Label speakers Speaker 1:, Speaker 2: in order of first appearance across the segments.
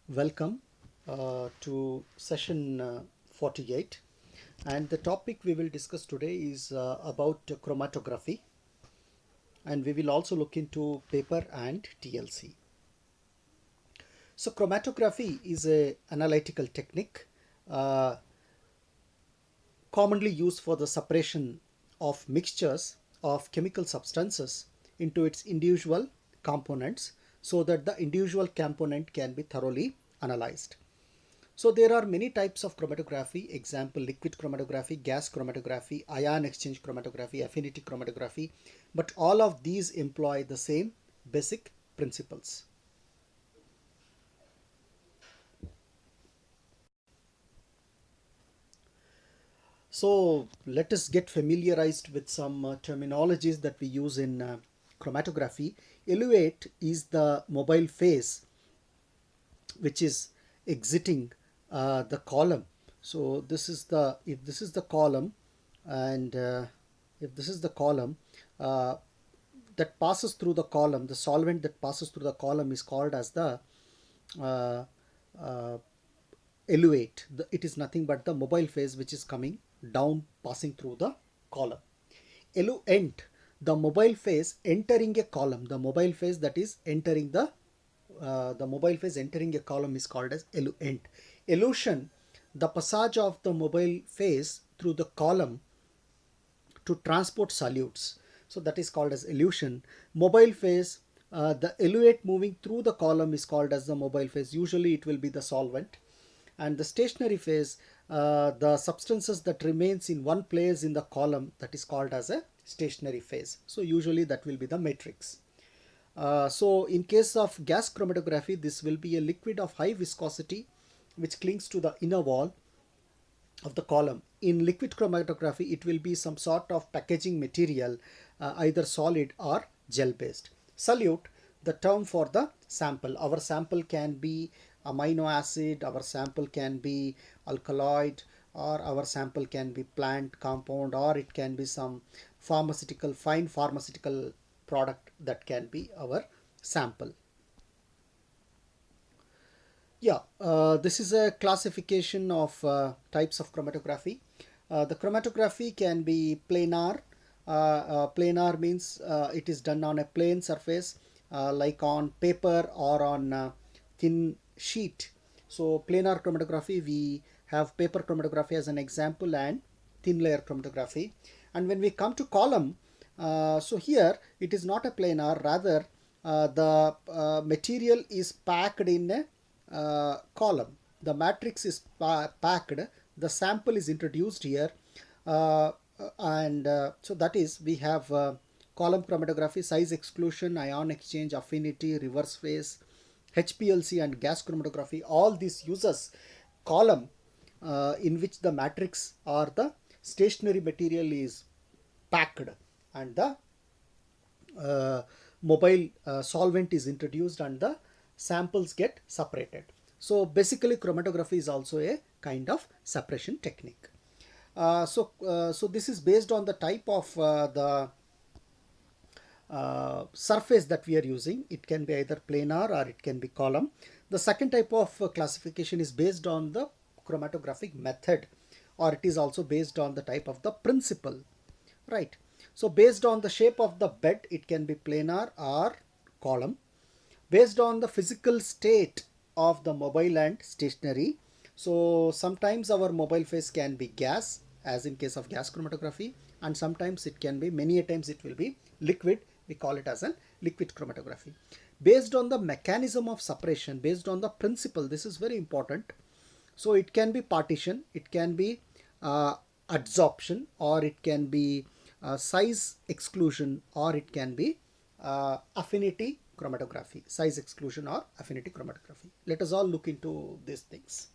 Speaker 1: Welcome to session 48, and the topic we will discuss today is about chromatography, and we will also look into paper and TLC. So chromatography is a analytical technique uh, commonly used for the separation of mixtures of chemical substances into its individual components so that the individual component can be thoroughly analyzed. So there are many types of chromatography. Example, liquid chromatography, gas chromatography, ion exchange chromatography, affinity chromatography. But all of these employ the same basic principles. So let us get familiarized with some terminologies that we use in chromatography. Eluate is the mobile phase which is exiting the column. So this is the if this is the column, and if this is the column uh, that passes through the column, the solvent that passes through the column is called as the uh, uh, eluate. It is nothing but the mobile phase which is coming down, passing through the column. Eluent, the mobile phase entering a column, the mobile phase that is entering the mobile phase entering a column is called as eluent. Elution, the passage of the mobile phase through the column to transport solutes. So that is called as elution. Mobile phase, the eluate moving through the column is called as the mobile phase. Usually it will be the solvent. And the stationary phase, the substances that remains in one place in the column, that is called as a stationary phase. So usually that will be the matrix. So in case of gas chromatography, this will be a liquid of high viscosity which clings to the inner wall of the column. In liquid chromatography, it will be some sort of packaging material, either solid or gel based. Solute, the term for the sample. Our sample can be amino acid, our sample can be alkaloid, or our sample can be plant compound, or it can be some fine pharmaceutical product that can be our sample. Yeah, this is a classification of types of chromatography. The chromatography can be planar. Planar means it is done on a plane surface, like on paper or on thin sheet. So planar chromatography, we have paper chromatography as an example, and thin layer chromatography. And when we come to column, so here it is not a planar, rather the material is packed in a column. The matrix is packed, the sample is introduced here, uh, and so that is we have column chromatography, size exclusion, ion exchange, affinity, reverse phase, HPLC, and gas chromatography. All these uses column in which the matrix or the stationary material is packed, and the uh, mobile solvent is introduced, and the samples get separated. So basically chromatography is also a kind of separation technique. So this is based on the type of the surface that we are using. It can be either planar or it can be column. The second type of classification is based on the chromatographic method, or it is also based on the type of the principle, right? So based on the shape of the bed, it can be planar or column. Based on the physical state of the mobile and stationary, so sometimes our mobile phase can be gas, as in case of gas chromatography, and sometimes it can be, many a times it will be liquid. We call it as a liquid chromatography. Based on the mechanism of separation, based on the principle, this is very important. So it can be partition, it can be adsorption, or it can be size exclusion, or it can be affinity chromatography, size exclusion or affinity chromatography. Let us all look into these things.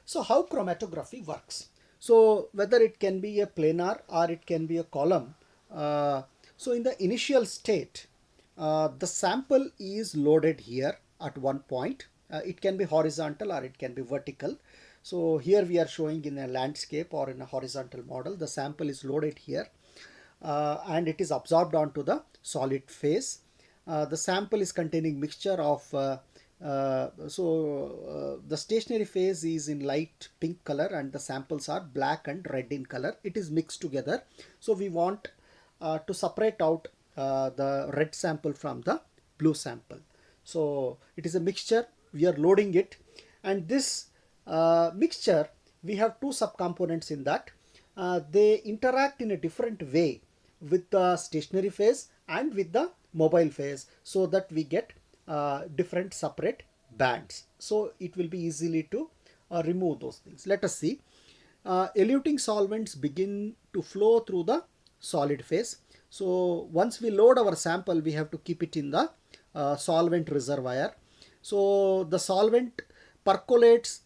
Speaker 1: So how chromatography works? So whether it can be a planar or it can be a column. So in the initial state, the sample is loaded here at one point. It can be horizontal or it can be vertical. So here we are showing in a landscape or in a horizontal model. The sample is loaded here, and it is absorbed onto the solid phase. The sample is containing mixture of the stationary phase is in light pink color and the samples are black and red in color. It is mixed together. So we want to separate out the red sample from the blue sample. So it is a mixture, we are loading it, and this mixture, we have two subcomponents in that. They interact in a different way with the stationary phase and with the mobile phase, so that we get different separate bands. So it will be easily to remove those things. Let us see. Eluting solvents begin to flow through the solid phase. So once we load our sample, we have to keep it in the solvent reservoir. So the solvent percolates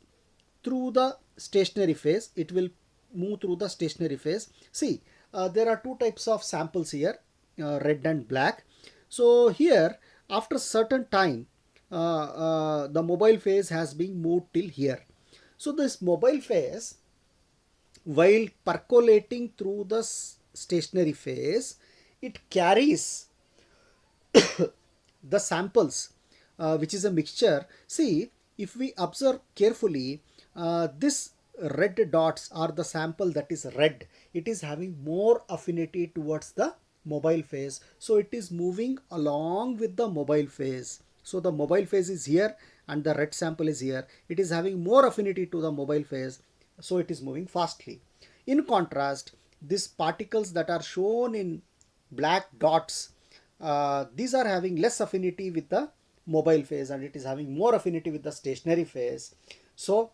Speaker 1: through the stationary phase. It will move through the stationary phase. See, there are two types of samples here, red and black. So here, after certain time, the mobile phase has been moved till here. So this mobile phase, while percolating through the stationary phase, it carries the samples, which is a mixture. See, if we observe carefully, this red dots are the sample that is red. It is having more affinity towards the mobile phase, so it is moving along with the mobile phase. So the mobile phase is here and the red sample is here. It is having more affinity to the mobile phase, so it is moving fastly. In contrast, these particles that are shown in black dots, these are having less affinity with the mobile phase and it is having more affinity with the stationary phase. So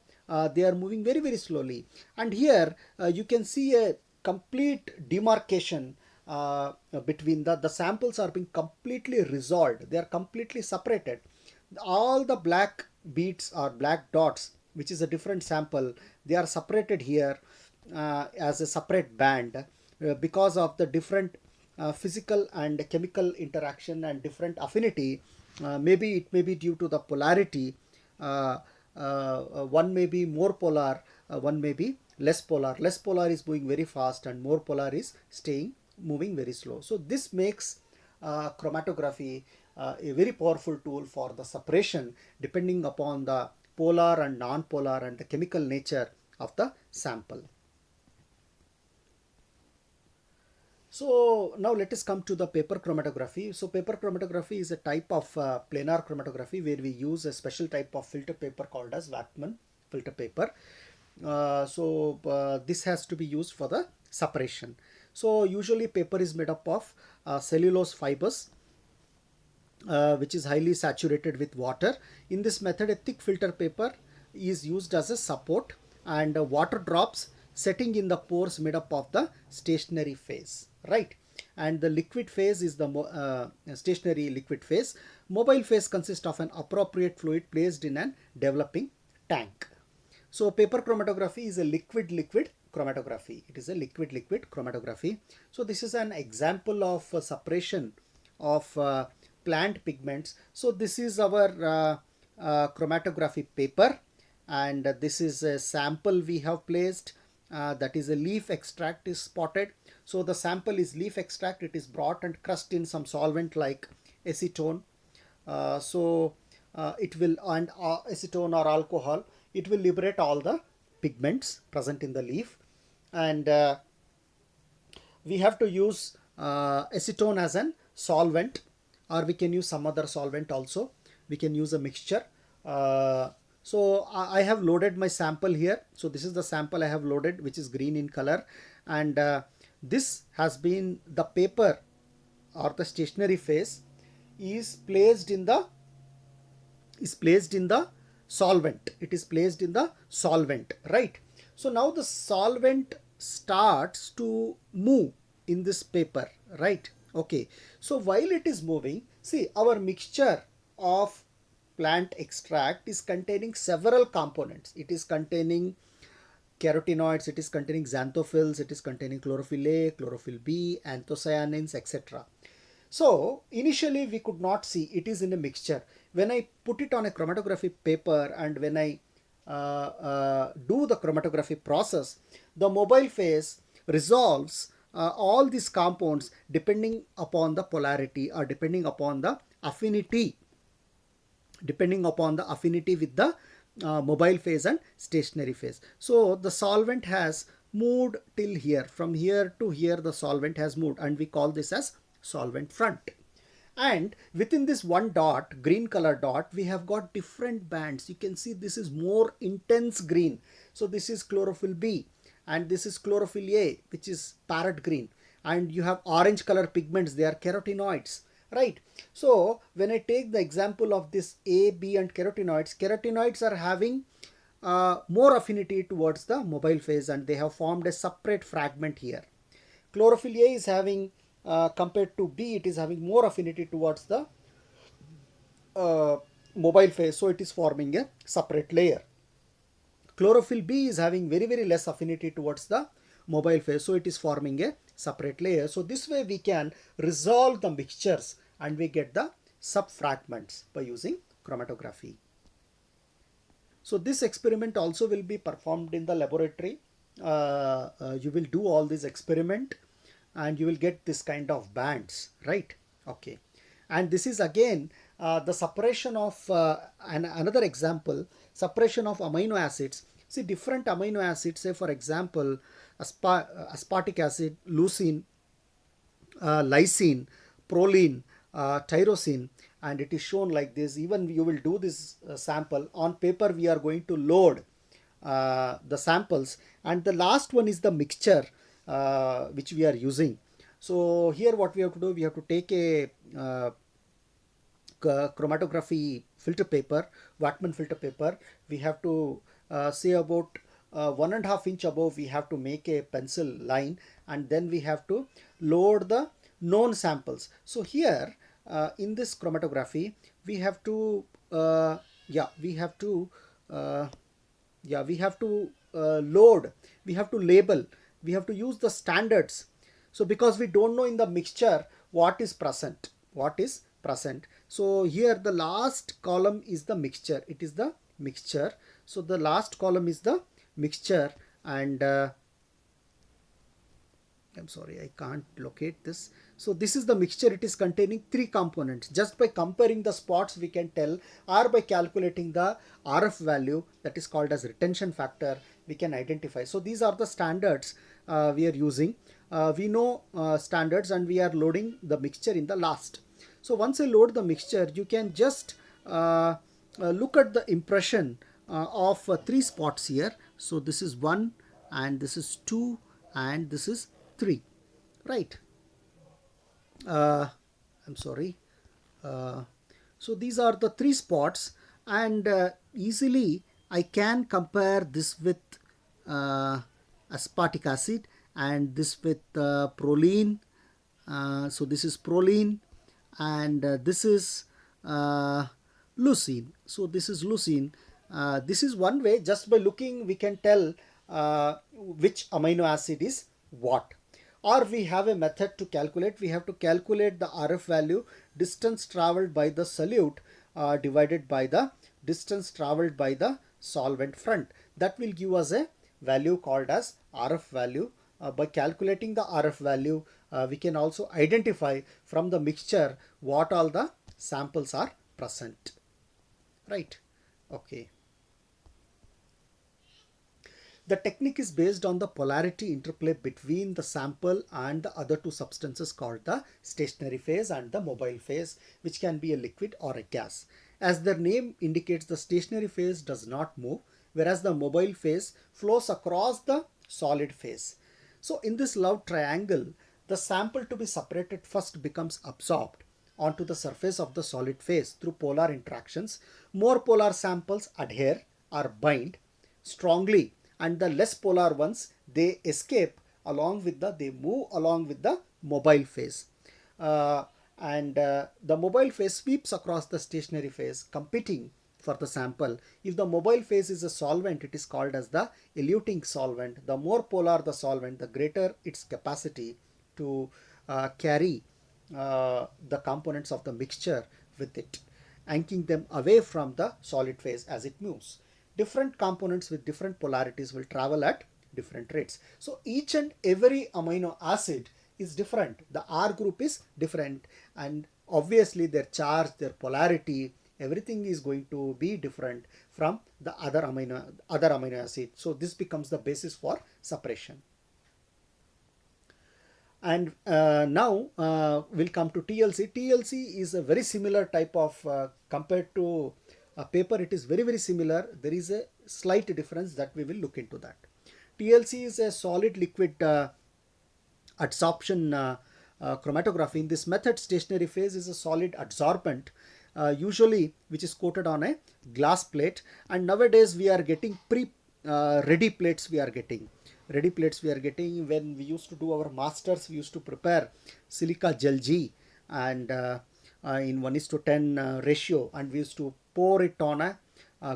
Speaker 1: they are moving very, very slowly. And here you can see a complete demarcation between the samples are being completely resolved. They are completely separated. All the black beads or black dots, which is a different sample, they are separated here as a separate band because of the different physical and chemical interaction and different affinity. Maybe it may be due to the polarity. One may be more polar, one may be less polar. Less polar is moving very fast and more polar is moving very slow. So this makes chromatography a very powerful tool for the separation depending upon the polar and non-polar and the chemical nature of the sample. So now let us come to the paper chromatography. So paper chromatography is a type of planar chromatography where we use a special type of filter paper called as Wachmann filter paper. This has to be used for the separation. So usually paper is made up of cellulose fibers, which is highly saturated with water. In this method, a thick filter paper is used as a support and water drops setting in the pores made up of the stationary phase, right? And the liquid phase is the stationary liquid phase. Mobile phase consists of an appropriate fluid placed in an developing tank. So paper chromatography is a liquid-liquid chromatography. It is a liquid-liquid chromatography. So this is an example of separation of plant pigments. So this is our chromatography paper, and this is a sample we have placed. That is a leaf extract is spotted. So the sample is leaf extract. It is brought and crushed in some solvent like acetone. It will, and acetone or alcohol, it will liberate all the pigments present in the leaf. And we have to use acetone as an solvent, or we can use some other solvent also. We can use a mixture. So I have loaded my sample here. So this is the sample I have loaded, which is green in color, and this has been the paper or the stationary phase is placed in the solvent. It is placed in the solvent, right? So now the solvent starts to move in this paper, right? Okay, so while it is moving, see, our mixture of plant extract is containing several components. It is containing carotenoids, it is containing xanthophylls, it is containing chlorophyll A, chlorophyll B, anthocyanins, etc. So initially we could not see it is in a mixture. When I put it on a chromatography paper and when I do the chromatography process, the mobile phase resolves all these compounds depending upon the polarity or depending upon the affinity, depending upon the affinity with the mobile phase and stationary phase. So the solvent has moved till here, from here to here the solvent has moved, and we call this as solvent front. And within this one dot, green color dot, we have got different bands. You can see this is more intense green. So this is chlorophyll B, and this is chlorophyll A, which is parrot green. And you have orange color pigments, they are carotenoids, right? So when I take the example of this A, B and carotenoids are having more affinity towards the mobile phase, and they have formed a separate fragment here. Chlorophyll A is having, compared to B, it is having more affinity towards the uh, mobile phase, so it is forming a separate layer. Chlorophyll B is having very less affinity towards the mobile phase, so it is forming a separate layer. So this way we can resolve the mixtures and we get the subfragments by using chromatography. So this experiment also will be performed in the laboratory. You will do all this experiment and you will get this kind of bands, right? Okay. And this is again the separation of another example, separation of amino acids. See, different amino acids, say for example aspartic acid, leucine, lysine, proline, tyrosine, and it is shown like this. Even you will do this sample on paper, we are going to load the samples, and the last one is the mixture which we are using. So here what we have to do, we have to take a chromatography filter paper, Wattmann filter paper. We have to say about 1.5 inch above, we have to make a pencil line, and then we have to load the known samples. So here in this chromatography we have to load, we have to label, we have to use the standards. So because we don't know in the mixture what is present, so here the last column is the mixture, it is the mixture. So the last column is the mixture, and I'm sorry, I can't locate this. So this is the mixture, it is containing 3 components. Just by comparing the spots we can tell, or by calculating the RF value, that is called as retention factor, we can identify. So these are the standards we are using. We know standards, and we are loading the mixture in the last. So once I load the mixture, you can just look at the impression of 3 spots here. So this is 1, and this is 2, and this is 3, right? I'm sorry. So these are the 3 spots, and easily I can compare this with aspartic acid, and this with proline. So this is proline, and this is leucine. So this is leucine. This is one way, just by looking we can tell which amino acid is what. Or we have a method to calculate. We have to calculate the RF value, distance traveled by the solute divided by the distance traveled by the solvent front. That will give us a value called as RF value. By calculating the RF value, we can also identify from the mixture what all the samples are present, right? Okay. The technique is based on the polarity interplay between the sample and the other 2 substances called the stationary phase and the mobile phase, which can be a liquid or a gas. As their name indicates, the stationary phase does not move, whereas the mobile phase flows across the solid phase. So in this love triangle, the sample to be separated first becomes absorbed onto the surface of the solid phase through polar interactions. More polar samples adhere or bind strongly, and the less polar ones, they escape along with they move along with the mobile phase. And the mobile phase sweeps across the stationary phase, competing for the sample. If the mobile phase is a solvent, it is called as the eluting solvent. The more polar the solvent, the greater its capacity to carry the components of the mixture with it, anchoring them away from the solid phase as it moves. Different components with different polarities will travel at different rates. So each and every amino acid is different. The R group is different, and obviously their charge, their polarity, everything is going to be different from the other amino acid. So this becomes the basis for separation. And now we'll come to TLC. TLC is a very similar type of compared to a paper. It is very similar. There is a slight difference that we will look into that. TLC is a solid liquid adsorption chromatography. In this method, stationary phase is a solid adsorbent, usually which is coated on a glass plate. And nowadays we are getting ready plates. We are getting ready plates. We are getting when we used to do our masters. We used to prepare silica gel G and in 1:10 ratio, and we used to pour it on a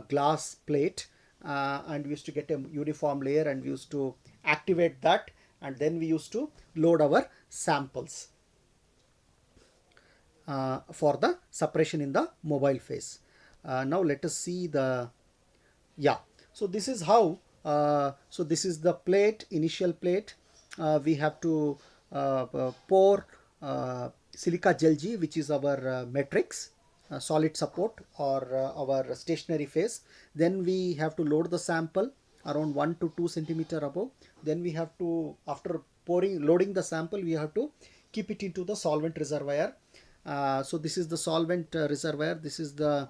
Speaker 1: glass plate, and we used to get a uniform layer, and we used to activate that, and then we used to load our samples for the separation in the mobile phase. Now let us see the, yeah, so this is how, so this is the plate, initial plate. We have to pour silica gel G, which is our matrix solid support, or our stationary phase. Then we have to load the sample around 1 to 2 centimeter above. Then we have to, after loading the sample, we have to keep it into the solvent reservoir. So this is the solvent reservoir. This is the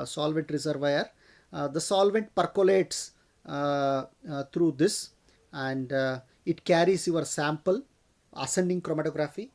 Speaker 1: solvent reservoir. The solvent percolates through this, and it carries your sample, ascending chromatography.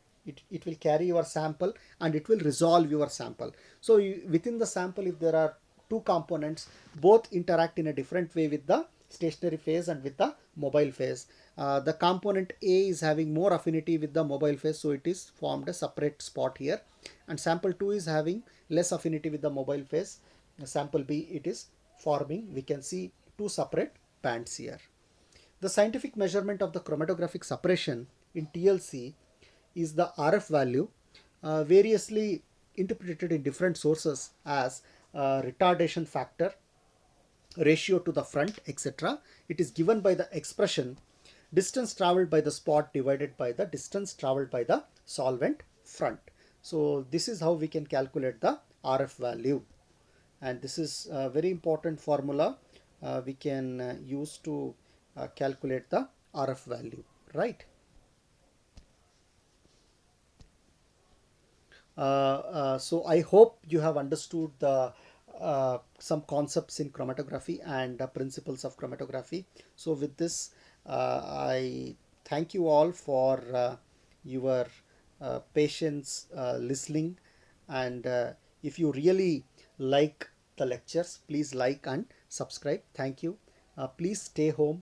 Speaker 1: It will carry your sample and it will resolve your sample. So within the sample, if there are two components, both interact in a different way with the stationary phase and with the mobile phase. The component A is having more affinity with the mobile phase, so it is formed a separate spot here. And sample 2 is having less affinity with the mobile phase. Sample B, it is forming, we can see two separate bands here. The scientific measurement of the chromatographic separation in TLC is the RF value, variously interpreted in different sources as retardation factor, ratio to the front, etc. It is given by the expression distance traveled by the spot divided by the distance traveled by the solvent front. So this is how we can calculate the RF value, and this is a very important formula we can use to calculate the RF value, right? So I hope you have understood the some concepts in chromatography and principles of chromatography. So with this, I thank you all for your patience listening, and if you really like the lectures, please like and subscribe. Thank you. Please stay home.